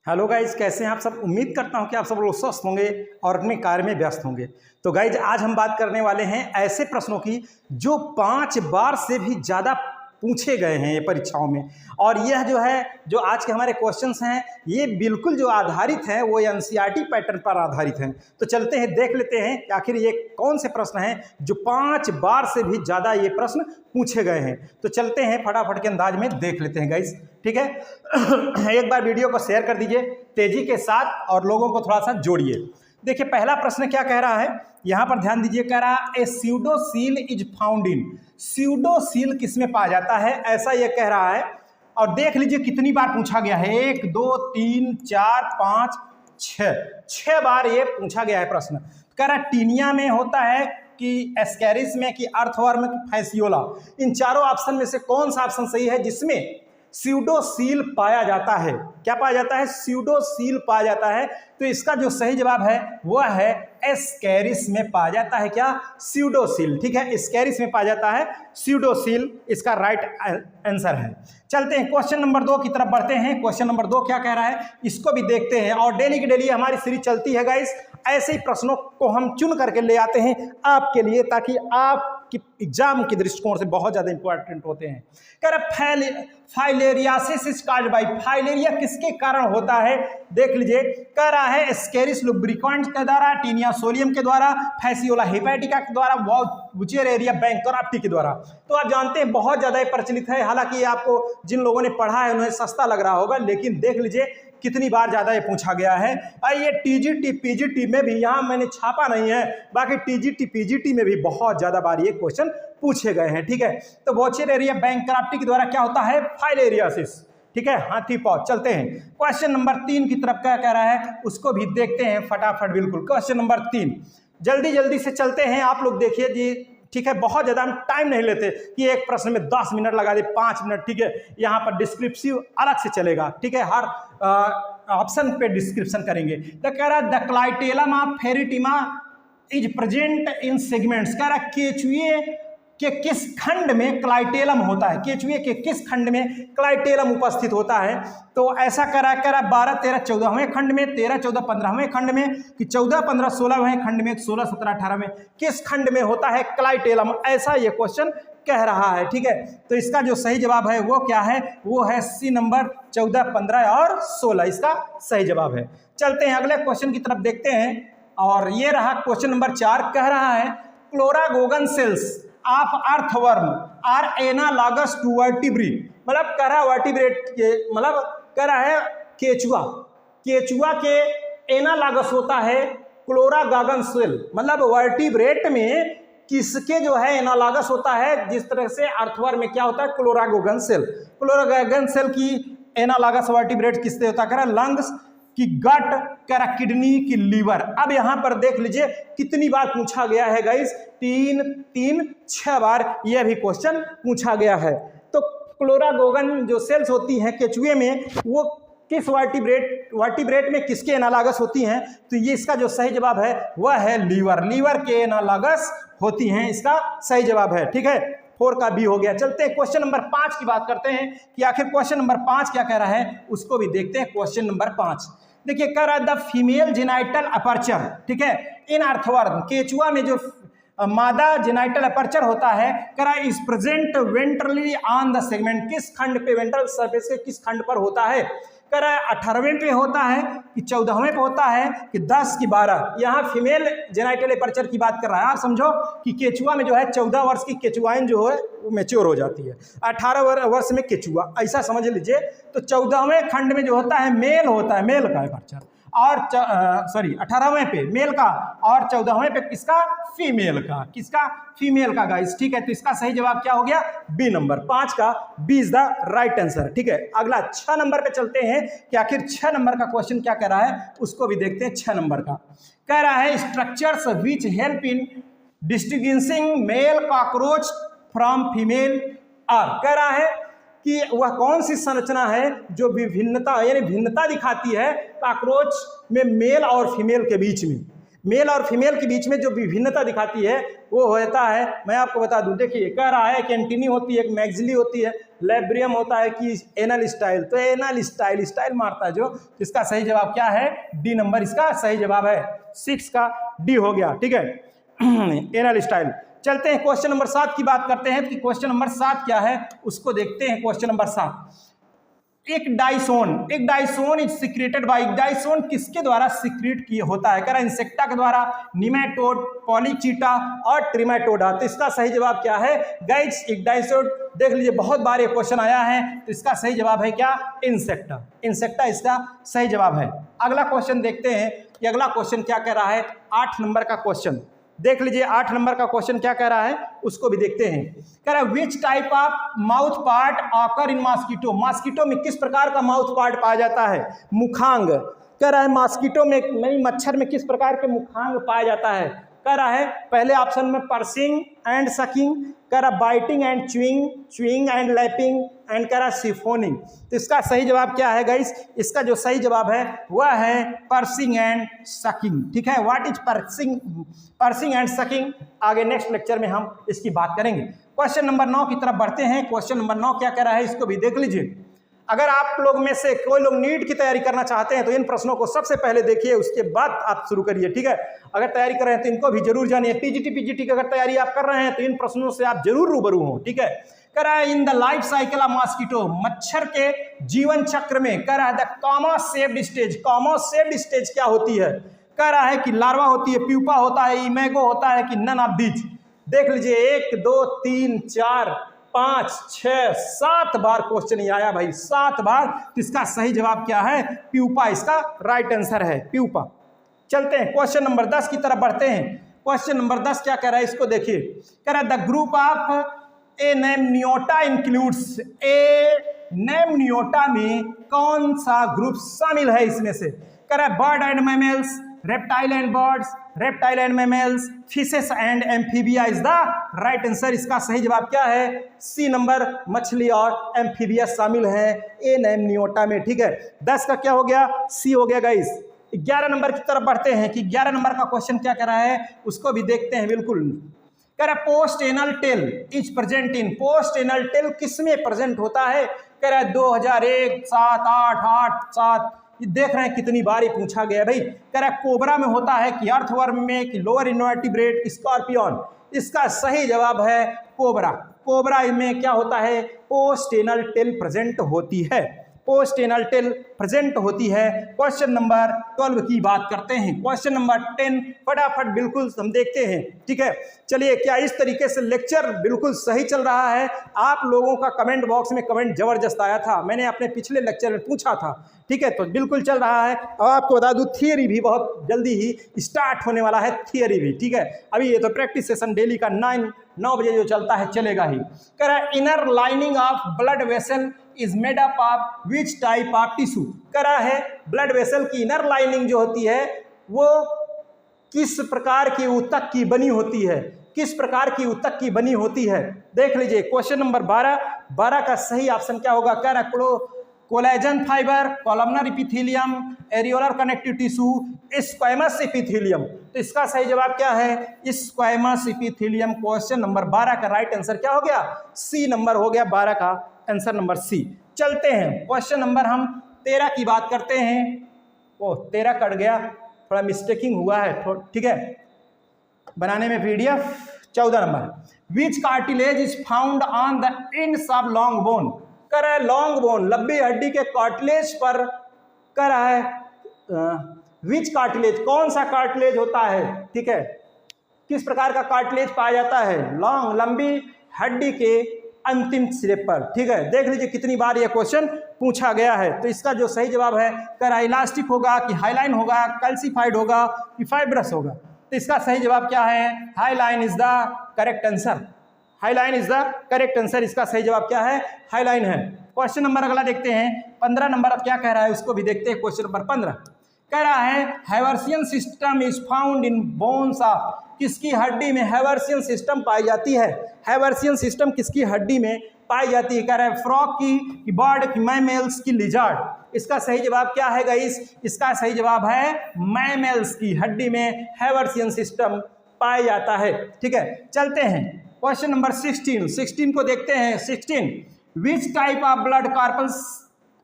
Hello guys, कैसे हैं आप सब। उम्मीद करता हूं कि आप सब लोग स्वस्थ होंगे और अपने कार्य में व्यस्त होंगे। तो गाइज आज हम बात करने वाले हैं ऐसे प्रश्नों की जो 5 बार से भी ज़्यादा पूछे गए हैं ये परीक्षाओं में। और यह जो आज के हमारे क्वेश्चंस हैं ये बिल्कुल जो आधारित हैं वो एनसीईआरटी पैटर्न पर आधारित हैं। तो चलते हैं, देख लेते हैं कि आखिर ये कौन से प्रश्न हैं जो 5 बार से भी ज़्यादा ये प्रश्न पूछे गए हैं। तो चलते हैं, फटाफट के अंदाज में देख लेते हैं गाइज, ठीक है। एक बार वीडियो को शेयर कर दीजिए तेजी के साथ और लोगों को थोड़ा सा जोड़िए। देखिए पहला प्रश्न क्या कह रहा है, यहां पर ध्यान दीजिए। कह रहा है ए स्यूडोसील इज फाउंड इन। स्यूडोसील किसमें पाया जाता है, ऐसा यह कह रहा है। और देख लीजिए कितनी बार पूछा गया है, 1 2 3 4 5 6 बार ये पूछा गया है प्रश्न। कह रहा है टीनिया में होता है कि एस्कैरिस में कि अर्थवर्म की फैसियोला। इन चारों ऑप्शन में से कौन सा ऑप्शन सही है जिसमें स्यूडोसील पाया जाता है। क्या पाया जाता है, स्यूडोसील पाया जाता है। तो इसका जो सही जवाब है वह है एस्कैरिस में पाया जाता है। क्या, स्यूडोसील, ठीक है, एस्कैरिस में पाया जाता है स्यूडोसील, इसका राइट आंसर है। चलते हैं क्वेश्चन नंबर 2 की तरफ बढ़ते हैं। क्वेश्चन नंबर 2 क्या कह रहा है इसको भी देखते हैं। और डेली की डेली हमारी सीरीज चलती है गाइस, ऐसे ही प्रश्नों को हम चुन करके ले आते हैं आपके लिए, ताकि आपकी एग्जाम के दृष्टिकोण से बहुत ज्यादा इंपॉर्टेंट होते हैं। कह रहा filariasis is caused by, filaria किसके कारण होता है, देख लीजिए। कह रहा है एस्केरिस लुब्रिकेंट के द्वारा, टीनिया सोलियम के द्वारा, फैसियोला हेपेटिका के द्वारा, वुचेरेरिया बैंकरप्टी के द्वारा। तो आप जानते हैं बहुत ज्यादा प्रचलित है। हालांकि ये आपको जिन लोगों ने पढ़ा है उन्हें सस्ता लग रहा होगा, लेकिन देख लीजिए कितनी बार ज्यादा ये पूछा गया है। और ये टीजीटी पीजीटी में भी, यहाँ मैंने छापा नहीं है, बाकी टीजीटी पीजीटी में भी बहुत ज्यादा बार ये क्वेश्चन पूछे गए हैं, ठीक है। तो वुचेरेरिया बैंकरप्टी के द्वारा क्या होता है, फाइलेरियासिस, ठीक है, हाथी पांव। चलते हैं क्वेश्चन नंबर 3 की तरफ। क्या कह रहा है उसको भी देखते हैं फटाफट, बिल्कुल। क्वेश्चन नंबर 3 जल्दी जल्दी से चलते हैं, आप लोग देखिए जी, ठीक है। बहुत ज्यादा हम टाइम नहीं लेते कि एक प्रश्न में 10 मिनट लगा दे, 5 मिनट, ठीक है। यहाँ पर डिस्क्रिप्टिव अलग से चलेगा, ठीक है, हर ऑप्शन पे डिस्क्रिप्शन करेंगे। तो कह रहा है the clitellum of Pheretima is present in segments. कह रहा है केचुए के किस खंड में क्लाइटेलम होता है, केचुए के किस खंड में क्लाइटेलम उपस्थित होता है। तो ऐसा करा 12 13 14वें खंड में, 13 14 15वें खंड में, कि 14 15 16वें खंड में, 16 17 18वें, किस खंड में होता है क्लाइटेलम, ऐसा ये क्वेश्चन कह रहा है, ठीक है। तो इसका जो सही जवाब है वो क्या है, वो है सी नंबर 14 15 और 16, इसका सही जवाब है। चलते हैं अगले क्वेश्चन की तरफ देखते हैं। और ये रहा क्वेश्चन नंबर 4। कह रहा है chloragogen cells of earthworm are analogous to vertebrae. मतलब कह रहा है वर्टिब्रेट के, मतलब कह रहा है केचुआ के एनालॉगस होता है क्लोरागोगन सेल। मतलब वर्टिब्रेट में किसके जो है एनालॉगस होता है, जिस तरह से अर्थवर्म में क्या होता है, क्लोरागोगन सेल। क्लोरागोगन सेल की एनालॉगस वर्टिब्रेट किससे होता है, कह रहा है लंग्स की, गट, कह रहा किडनी की, लीवर। अब यहां पर देख लीजिए कितनी बार पूछा गया है गाइस, 6 बार यह भी क्वेश्चन पूछा गया है। तो क्लोरागोगन जो सेल्स होती हैं केचुए में, वो किस वर्टिब्रेट में किसके एनालॉगस होती हैं। तो ये इसका जो सही जवाब है वह है लीवर के एनालॉगस होती हैं, इसका सही जवाब है, ठीक है। 4 का भी हो गया। चलते हैं क्वेश्चन नंबर 5 की बात करते हैं कि आखिर क्वेश्चन नंबर 5 क्या कह रहा है, उसको भी देखते हैं। क्वेश्चन नंबर 5 देखिए, कह रहा है द फीमेल जेनाइटल अपर्चर, ठीक है, इन अर्थवर्म, केचुआ में जो मादा जेनाइटल अपर्चर होता है, कह रहा है is present ventrally on the segment. किस खंड पे, वेंट्रल सरफेस के किस खंड पर होता है। कह रहा है 18वें पे होता है कि 14वें पे होता है कि 10 की 12। यहाँ फीमेल जेनाइटल अपर्चर की बात कर रहा है। आप समझो कि केचुआ में जो है 14 वर्ष की केचुआइन जो है वो मैच्योर हो जाती है, 18 वर्ष में केचुआ, ऐसा समझ लीजिए। तो 14वें खंड में जो होता है मेल होता है, मेल का अपर्चर, और 18वें पे मेल का, और 14वें पे किसका, फीमेल का, किसका, फीमेल का गाइस, ठीक है। तो इसका सही जवाब क्या हो गया, बी नंबर, 5 का B is the right answer, ठीक है। अगला 6 नंबर पे चलते हैं कि आखिर 6 नंबर का क्वेश्चन क्या कह रहा है, उसको भी देखते हैं। 6 नंबर का कह रहा है structures which help in distinguishing male cockroach from female are. कह रहा है कि वह कौन सी संरचना है जो विभिन्नता यानी भिन्नता दिखाती है कॉकरोच में मेल और फीमेल के बीच में। मेल और फीमेल के बीच में जो विभिन्नता दिखाती है वो होता है, मैं आपको बता दूं, देखिए कह रहा है कि एंटीनी होती है, एक मैक्सिली होती है, लैब्रियम होता है कि एनल स्टाइल। तो एनल स्टाइल मारता है जो, इसका सही जवाब क्या है? डी नंबर इसका सही जवाब है। 6 का डी हो गया, ठीक है। Anal style. चलते हैं क्वेश्चन नंबर 7 की बात करते हैं कि क्वेश्चन नंबर 7 क्या है उसको देखते हैं। क्वेश्चन नंबर 7, एक डाइसोन इज सिक्रेटेड बाय, डाइसोन किसके द्वारा सिक्रेट किया होता है? कह रहा है इंसेक्टा के द्वारा, निमेटोड, पॉलीचीटा और ट्रिमेटोडा। तो इसका सही जवाब क्या है गाइस? एक डाइसोन, देख लीजिए बहुत बार ये क्वेश्चन आया है, तो इसका सही जवाब है क्या? इंसेक्टा। इंसेक्टा इसका सही जवाब है। अगला क्वेश्चन देखते हैं कि अगला क्वेश्चन क्या कह रहा है। 8 नंबर का क्वेश्चन देख लीजिए, 8 नंबर का क्वेश्चन क्या कह रहा है उसको भी देखते हैं। कह रहा है विच type of mouth part occur in mosquito, mosquito में किस प्रकार का माउथ पार्ट पाया जाता है? मुखांग। कह रहा है मॉस्किटो में मच्छर में किस प्रकार के मुखांग पाया जाता है? कह रहा है पहले ऑप्शन में पर्सिंग एंड सकिंग, कह रहा biting and chewing and lapping and कह रहा सिफोनिंग। तो इसका सही जवाब क्या है गाइस? इसका जो सही जवाब है वह है पर्सिंग एंड सकिंग, ठीक है। What is pursuing and sucking? आगे नेक्स्ट लेक्चर में हम इसकी बात करेंगे। क्वेश्चन नंबर 9 की तरफ बढ़ते हैं। क्वेश्चन नंबर 9 क्या कह रहा है इसको भी देख लीजिए। अगर आप लोग में से कोई लोग नीट की तैयारी करना चाहते हैं तो इन प्रश्नों को सबसे पहले देखिए, उसके बाद आप शुरू करिए, ठीक है। अगर तैयारी कर रहे हैं तो इनको भी जरूर जानिए। टीजीटी पीजीटी की अगर तैयारी आप कर रहे हैं तो इन प्रश्नों से आप जरूर रूबरू हो, ठीक है। कह रहा है in the life cycle of mosquito, मच्छर के जीवन चक्र में कह रहा है the comma shaped stage, comma shaped stage क्या होती है? कह रहा है कि लार्वा होती है, प्यूपा होता है, इमेगो होता है कि नन ऑफ दीज। देख लीजिए 1 2 3 4 5 6 7 बार क्वेश्चन ही आया भाई, 7 बार। तो इसका सही जवाब क्या है? प्यूपा इसका राइट आंसर है, प्यूपा। चलते हैं क्वेश्चन नंबर 10 की तरफ बढ़ते हैं। क्वेश्चन नंबर 10 क्या कह रहा है इसको देखिए। कह रहा है द ग्रुप ऑफ एनेमनियोटा इंक्लूड्स, एनेमनियोटा में कौन सा ग्रुप शामिल है इसमें से? कह रहा है bird and mammals, reptile and birds, reptile and mammals, fishes and amphibia is the right answer. इसका सही जवाब क्या है? सी नंबर, मछली और एम्फीबिया शामिल है एनेमनियोटा में, ठीक है। 10 का क्या हो गया? सी हो गया गाइस। 11 नंबर की तरफ बढ़ते हैं कि 11 नंबर का क्वेश्चन क्या कह रहा है उसको भी देखते हैं। बिल्कुल कह रहा है post anal tail is present in, post anal tail किसमें प्रेजेंट होता है? कह रहा है 2001 7 8 8 7, देख रहे हैं कितनी बार ये पूछा गया भाई। कह रहा है कोबरा में होता है कि अर्थवर्म में कि लोअर इनवर्टिब्रेट, स्कॉर्पियन। इसका सही जवाब है कोबरा। कोबरा में क्या होता है? पोस्ट एनल टेल प्रेजेंट होती है, पोस्ट एनल टेल प्रेजेंट होती है। क्वेश्चन नंबर 12 की बात करते हैं। क्वेश्चन नंबर 10 फटाफट बिल्कुल हम देखते हैं, ठीक है। चलिए, क्या इस तरीके से लेक्चर बिल्कुल सही चल रहा है? आप लोगों का कमेंट बॉक्स में कमेंट जबरदस्त आया था, मैंने अपने पिछले लेक्चर में पूछा था, ठीक है। तो बिल्कुल चल रहा है। और आपको बता दूं थियरी भी बहुत जल्दी ही स्टार्ट होने वाला है, थियरी भी, ठीक है। अभी ये तो प्रैक्टिस सेशन डेली का 9 बजे जो चलता है चलेगा ही। कह रहा है inner lining of blood vessel is made up of which type of tissue. कह रहा है ब्लड वेसल की इनर लाइनिंग जो होती है वो किस प्रकार की ऊतक की बनी होती है? किस प्रकार की ऊतक की बनी होती है? देख लीजिए क्वेश्चन नंबर 12 का सही ऑप्शन क्या होगा? कह रहा है collagen fibre, columnar epithelium, areolar connective tissue, squamous epithelium. तो इसका सही जवाब क्या है? Squamous epithelium. क्वेश्चन नंबर 12 का राइट आंसर क्या हो गया? सी नंबर हो गया, 12 का आंसर नंबर सी। चलते हैं क्वेश्चन नंबर हम 13 की बात करते हैं। ओ 13 कट गया, थोड़ा मिस्टेकिंग हुआ है, ठीक है, बनाने में PDF. 14 number which cartilage is found on the ends of long bone. कह रहा है लॉन्ग बोन, लंबी हड्डी के कार्टिलेज पर कह रहा है विच कार्टिलेज, कौन सा कार्टिलेज होता है, ठीक है, किस प्रकार का कार्टिलेज पाया जाता है? लंबी हड्डी के अंतिम सिरे पर, ठीक है। देख लीजिए कितनी बार यह क्वेश्चन पूछा गया है। तो इसका जो सही जवाब है कह रहा है इलास्टिक होगा कि हाईलाइन होगा, कैल्सिफाइड होगा कि फाइब्रस होगा। तो इसका सही जवाब क्या है? Highline is the correct answer, highline is the correct answer. इसका सही जवाब क्या है? हाईलाइन है। क्वेश्चन नंबर अगला देखते हैं 15 नंबर। अब क्या कह रहा है उसको भी देखते हैं। क्वेश्चन नंबर 15 कह रहा है Haversian system is found in bones of, किसकी हड्डी में हैवर्सियन सिस्टम पाई जाती है? हैवर्सियन सिस्टम किसकी हड्डी में पाई जाती है? कह रहा है फ्रॉग की, बर्ड की, मैमल्स की, लिजर्ड। इसका सही जवाब क्या है गाइस? इसका सही जवाब है मैमल्स की हड्डी में हैवर्सियन सिस्टम पाया जाता है। ठीक है, चलते हैं क्वेश्चन नंबर 16 को देखते हैं। 16, which type of blood corpuscles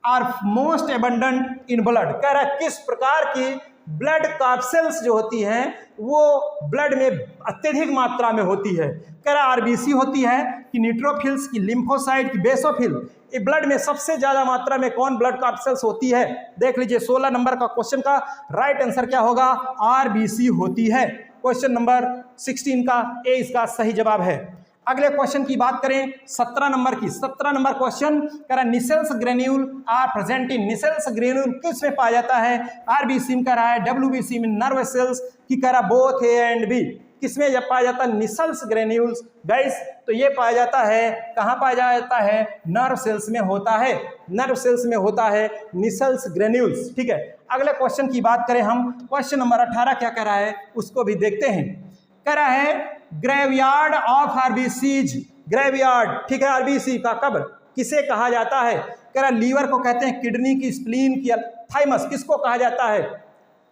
are most abundant in blood? कह रहा है किस प्रकार की ब्लड कार्पसेल्स जो होती हैं वो ब्लड में अत्यधिक मात्रा में होती है? कह रहा आरबीसी होती है कि न्यूट्रोफिल्स की, लिम्फोसाइट की, बेसोफिल? ये ब्लड में सबसे ज्यादा मात्रा में कौन ब्लड कार्पसेल्स होती है? देख लीजिए 16 नंबर का क्वेश्चन का राइट आंसर क्या होगा? आरबीसी होती है। क्वेश्चन नंबर 16 का ए इसका सही जवाब है। अगले क्वेश्चन की बात करें 17 नंबर की। 17 नंबर क्वेश्चन कह रहा है Nissl's granule are present in, Nissl's granule किस में पाया जाता है? आरबीसी में कह रहा है, डब्ल्यूबीसी में, नर्व सेल्स की कह रहा बोथ ए एंड बी। किसमें जब पाया जाता है निसेल्स ग्रेन्यूल्स गाइस? तो ये पाया जाता है, कहाँ पाया जाता है? नर्व सेल्स में होता है, नर्व सेल्स में होता है निसेल्स ग्रेन्यूल्स। ठीक है, अगले क्वेश्चन की बात करें हम, क्वेश्चन नंबर 18 क्या कह रहा है उसको भी देखते हैं। कह रहा है ग्रेवयार्ड ऑफ आरबीसीज, ग्रेवयार्ड, ठीक है, आरबीसी का कब्र किसे कहा जाता है? कह रहा लीवर को कहते हैं, किडनी की, स्प्लीन की, थाइमस किसको कहा जाता है?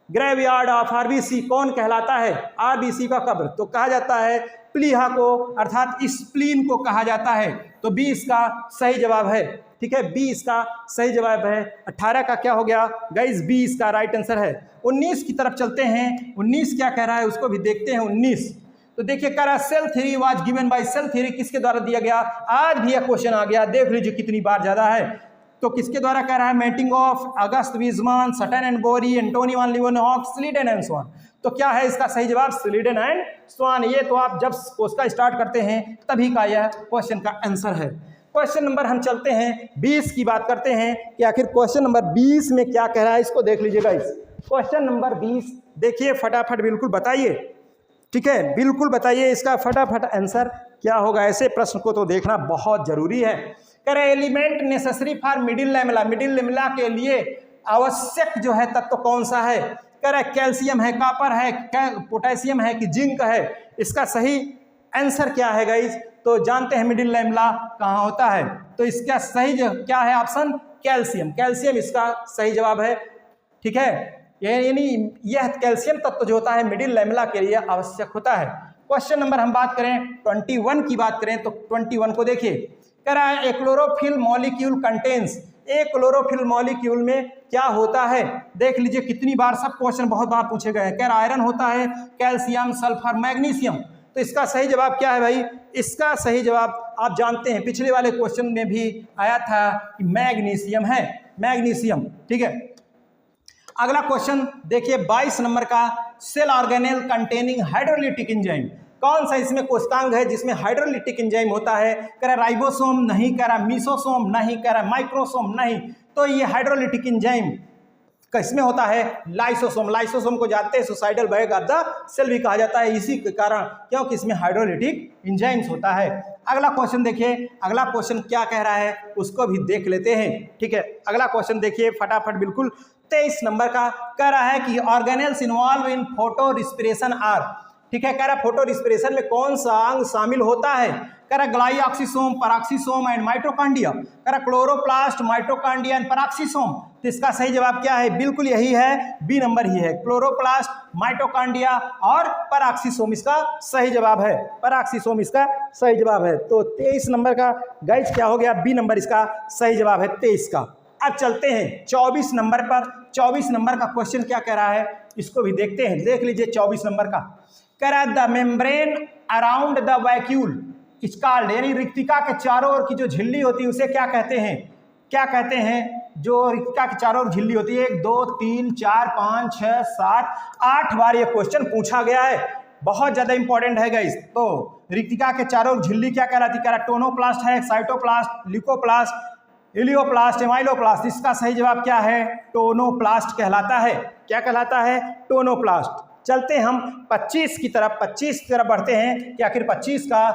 ग्रेवयार्ड ऑफ आरबीसी कौन कहलाता है? आरबीसी का कब्र तो कहा जाता है प्लीहा को, अर्थात स्प्लीन को कहा जाता है। तो बी इसका सही जवाब है। ठीक है, बी इसका सही जवाब है। 18 का क्या हो गया गाइस? बी इसका राइट आंसर है। 19 की तरफ चलते हैं। 19 क्या कह रहा है उसको भी देखते हैं। 19 तो देखिए कह रहा है cell theory was given by, cell theory किसके द्वारा दिया गया? आज भी यह क्वेश्चन आ गया, देख लीजिए कितनी बार ज्यादा है। तो किसके द्वारा कह रहा है? Mating of August Weismann, Sutton and Boveri, Antonie one लीवनहॉक, स्लीडन and स्वान। तो क्या है इसका सही जवाब? स्लीडन एंड स्वान। ये तो आप जब उसका स्टार्ट करते हैं तभी का यह क्वेश्चन का आंसर है। क्वेश्चन नंबर हम चलते हैं 20 की बात करते हैं कि आखिर क्वेश्चन नंबर 20 में क्या कह रहा है, इसको देख लीजिएगा। इस क्वेश्चन नंबर 20 देखिए, फटाफट बिल्कुल बताइए। ठीक है, बिल्कुल बताइए इसका फटाफट आंसर क्या होगा। ऐसे प्रश्न को तो देखना बहुत जरूरी है। कह रहे element necessary for middle lamella, middle lamella के लिए आवश्यक जो है तत्व कौन सा है? कह रहा है कैल्शियम है, कॉपर है, पोटेशियम है कि जिंक है? इसका सही आंसर क्या है गाइज? तो जानते हैं मिडिल लैमेला कहाँ होता है, तो इसका सही क्या है? ऑप्शन कैल्शियम, कैल्शियम इसका सही जवाब है। ठीक है, यानी यह कैल्शियम तत्व जो होता है मिडिल लैमेला के लिए आवश्यक होता है। क्वेश्चन नंबर हम बात करें 21 की बात करें तो 21 को देखिए। कह रहा है ए क्लोरोफिल मॉलिक्यूल कंटेन्स, एक क्लोरोफिल मॉलिक्यूल में क्या होता है? देख लीजिए कितनी बार, सब क्वेश्चन बहुत बार पूछे गए हैं। कह रहा आयरन होता है, कैल्शियम, सल्फर, मैग्नीशियम। तो इसका सही जवाब क्या है भाई? इसका सही जवाब आप जानते हैं, पिछले वाले क्वेश्चन में भी आया था कि मैग्नीशियम है, मैग्नीशियम। ठीक है, अगला क्वेश्चन देखिए 22 नंबर का, cell organelle containing hydrolytic enzyme, कौन सा इसमें कोशिकांग है जिसमें हाइड्रोलिटिक एंजाइम होता है? कह रहा राइबोसोम नहीं, कह रहा मीसोसोम नहीं, कह रहा माइक्रोसोम नहीं। तो ये हाइड्रोलिटिक एंजाइम किसमें होता है? लाइसोसोम। लाइसोसोम को जानते हैं suicidal bag of the cell भी कहा जाता है, इसी के कारण क्योंकि इसमें हाइड्रोलिटिक एंजाइम्स होता है। अगला क्वेश्चन देखिए, अगला क्वेश्चन क्या कह रहा है उसको भी देख लेते हैं। ठीक है, अगला क्वेश्चन देखिए फटाफट बिल्कुल। 23 नंबर का कह रहा है कि organelles involved in photorespiration are. ठीक है, कह रहा फोटो रिस्पिरेशन में कौन सा अंग शामिल होता है? कह रहा ग्लाइऑक्सीसोम, पैराक्सीसोम एंड माइटोकॉन्ड्रिया। कह रहा क्लोरोप्लास्ट, माइटोकॉन्ड्रिया एंड पैराक्सीसोम। तो इसका सही जवाब क्या है? बिल्कुल यही है, बी नंबर ही है, क्लोरोप्लास्ट, माइटोकॉन्ड्रिया और पैराक्सीसोम इसका सही जवाब है। पैराक्सीसोम इसका सही जवाब है। तो 23 नंबर का गाइस क्या हो गया? बी नंबर इसका सही जवाब है 23 का। अब चलते हैं 24 नंबर पर। 24 नंबर का क्वेश्चन क्या कह रहा है इसको भी देखते हैं, देख लीजिए 24 नंबर का। कह रहा है the membrane around the vacuole is called, यानी रिक्तिका के चारों ओर की जो झिल्ली होती है उसे क्या कहते हैं? क्या कहते हैं? जो रिक्तिका के चारों ओर झिल्ली होती है, 1 2 3 4 5 6 7 8 बार ये क्वेश्चन पूछा गया है, बहुत ज्यादा इंपॉर्टेंट है गाइस। तो रिक्तिका के चारों ओर झिल्ली क्या कहलाती है? कह रहा टोनोप्लास्ट है, साइटोप्लास्ट, ल्यूकोप्लास्ट, इलियोप्लास्ट, एमाइलोप्लास्ट। इसका सही जवाब क्या है? टोनोप्लास्ट कहलाता है। क्या कहलाता है? टोनोप्लास्ट। चलते हम 25 की तरफ, 25 की तरफ बढ़ते हैं कि आखिर 25 का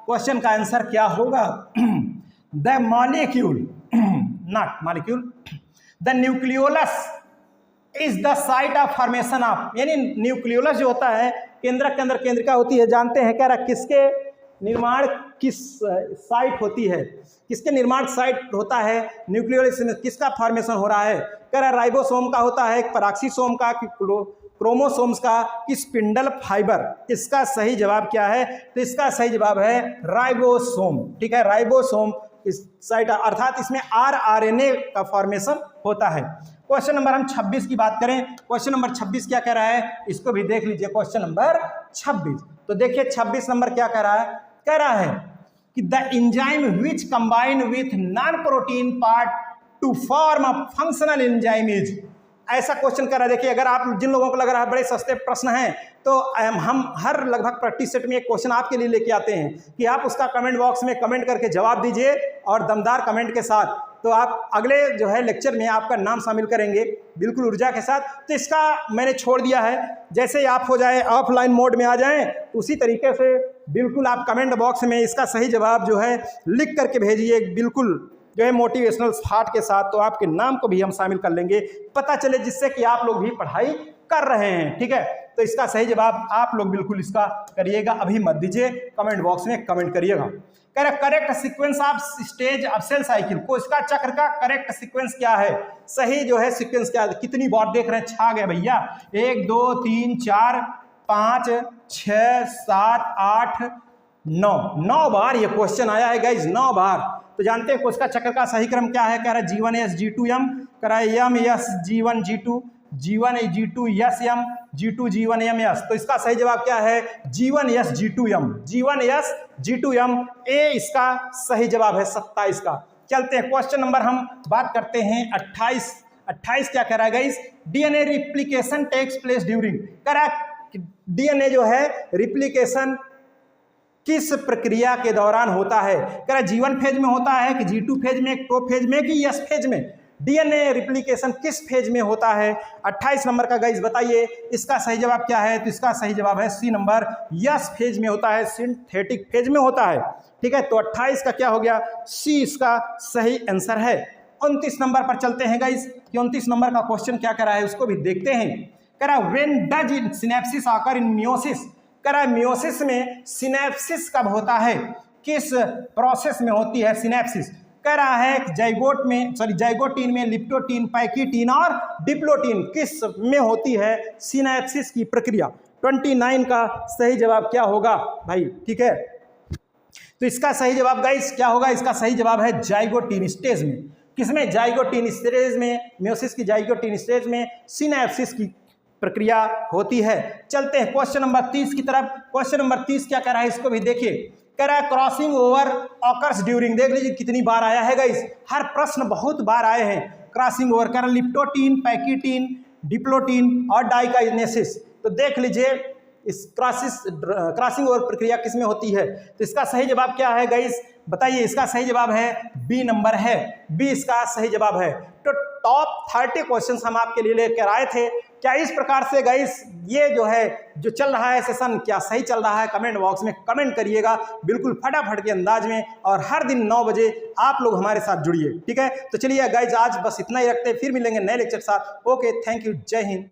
क्वेश्चन का आंसर क्या होगा। The molecule, not molecule, the nucleolus is the site of formation of, यानी न्यूक्लियोलस जो होता है केंद्रक के अंदर केंद्रिका होती है, जानते हैं कह रहा किसके निर्माण किस साइट होती है, किसके निर्माण साइट होता है न्यूक्लियोलस में, किसका फॉर्मेशन हो रहा है, कह रहा राइबोसोम का होता है, पैराक्सीसोम का, क्रोमोसोम्स का, कि स्पिंडल फाइबर। इसका सही जवाब क्या है, तो इसका सही जवाब है राइबोसोम। ठीक है, राइबोसोम इस साइट, अर्थात इसमें आरएनए का फॉर्मेशन होता है। क्वेश्चन नंबर हम 26 की बात करें, क्वेश्चन नंबर 26 क्या कह रहा है, इसको भी देख लीजिए। क्वेश्चन नंबर 26, तो देखिए 26 नंबर क्या कह रहा है, कह रहा है कि the enzyme which combine with non protein part two form a functional enzyme is. ऐसा क्वेश्चन कर रहा है। देखिए, अगर आप जिन लोगों को लग रहा है बड़े सस्ते प्रश्न हैं, तो हम हर लगभग प्रैक्टिस सेट में एक क्वेश्चन आपके लिए लेके आते हैं कि आप उसका कमेंट बॉक्स में कमेंट करके जवाब दीजिए, और दमदार कमेंट के साथ, तो आप अगले जो है लेक्चर में आपका नाम शामिल करेंगे बिल्कुल ऊर्जा के साथ। तो इसका मैंने छोड़ दिया है, जैसे ही आप हो जाए ऑफलाइन मोड में आ जाएं, तो उसी तरीके से बिल्कुल आप कमेंट बॉक्स में इसका सही जवाब जो है लिख करके भेजिए, बिल्कुल जो है मोटिवेशनल हार्ट के साथ, तो आपके नाम को भी हम शामिल कर लेंगे, पता चले जिससे कि आप लोग भी पढ़ाई कर रहे हैं। ठीक है, तो इसका सही जवाब आप लोग बिल्कुल इसका करिएगा, अभी मत दीजिए, कमेंट बॉक्स में कमेंट करिएगा। कह रहा correct sequence of stage of cell cycle, को इसका चक्र का करेक्ट सीक्वेंस क्या है, सही जो है सीक्वेंस क्या है। कितनी बार देख रहे हैं, छा गए भैया, 1 2 3 4 5 6 7 8 9 बार ये क्वेश्चन आया है गाइज, 9 बार। तो जानते हैं कोशिका चक्र का सही क्रम क्या है, कह रहा है G1S G2M, कह रहा है M S G1 G2, G1 G2 S M, G2 G1 M S। तो इसका सही जवाब क्या है, G1S G2M, G1S G2M, ए इसका सही जवाब है 27 का। चलते हैं क्वेश्चन नंबर हम बात करते हैं 28 क्या कह रहा है guys, DNA replication takes place during, कह रहा है डीएनए जो है रिप्लिकेशन किस प्रक्रिया के दौरान होता है, कह रहा G1 फेज में होता है कि G2 फेज में, प्रोफेज में कि यस फेज में, डीएनए रिप्लिकेशन किस फेज में होता है। 28 नंबर का गाइस बताइए इसका सही जवाब क्या है, तो इसका सही जवाब है सी नंबर, यस फेज में होता है, सिंथेटिक फेज में होता है। ठीक है, तो 28 का क्या हो गया, सी इसका सही आंसर है। 29 नंबर पर चलते हैं गाइस, 29 नंबर का क्वेश्चन क्या कर रहा है उसको भी देखते हैं। कह रहा है when does synapses occur in meiosis, कह रहा है मियोसिस में सिनेप्सिस कब होता है, किस प्रोसेस में होती है सिनेप्सिस। कह रहा है जाइगोटीन में, लिप्टोटीन, पैकीटीन और डिप्लोटीन किस में होती है सिनेप्सिस की प्रक्रिया। 29 का सही जवाब क्या होगा भाई, ठीक है। तो इसका सही जवाब गाइस क्या होगा, इसका सही जवाब है जाइगोटीन स्टेज में। किसमें, जाइगोटीन स्टेज में, मियोसिस की जाइगोटीन स्टेज में सिनेप्सिस की प्रक्रिया होती है। चलते हैं क्वेश्चन नंबर 30 की तरफ। क्वेश्चन नंबर 30 क्या कह रहा है इसको भी देखिए, कह रहा है क्रॉसिंग ओवर ऑकर्स ड्यूरिंग, देख लीजिए कितनी बार आया है गाइस, हर प्रश्न बहुत बार आए हैं। क्रॉसिंग ओवर कह रहा है लिप्टोटीन, पैकीटीन, डिप्लोटीन और डाइकाइनेसिस। तो देख लीजिए इस क्रॉसिंग ओवर प्रक्रिया किस में होती है, तो इसका सही जवाब क्या है गाइस बताइए। इसका सही जवाब है बी नंबर है, बी इसका सही जवाब है। तो टॉप 30 क्वेश्चंस हम आपके लिए लेकर आए थे। क्या इस प्रकार से गाइस ये जो है जो चल रहा है सेशन क्या सही चल रहा है, कमेंट बॉक्स में कमेंट करिएगा बिल्कुल फटाफट के अंदाज में, और हर दिन 9 बजे आप लोग हमारे साथ जुड़िए। ठीक है, तो चलिए गाइस आज बस इतना ही रखते हैं, फिर मिलेंगे नए लेक्चर के साथ। ओके, थैंक यू, जय हिंद।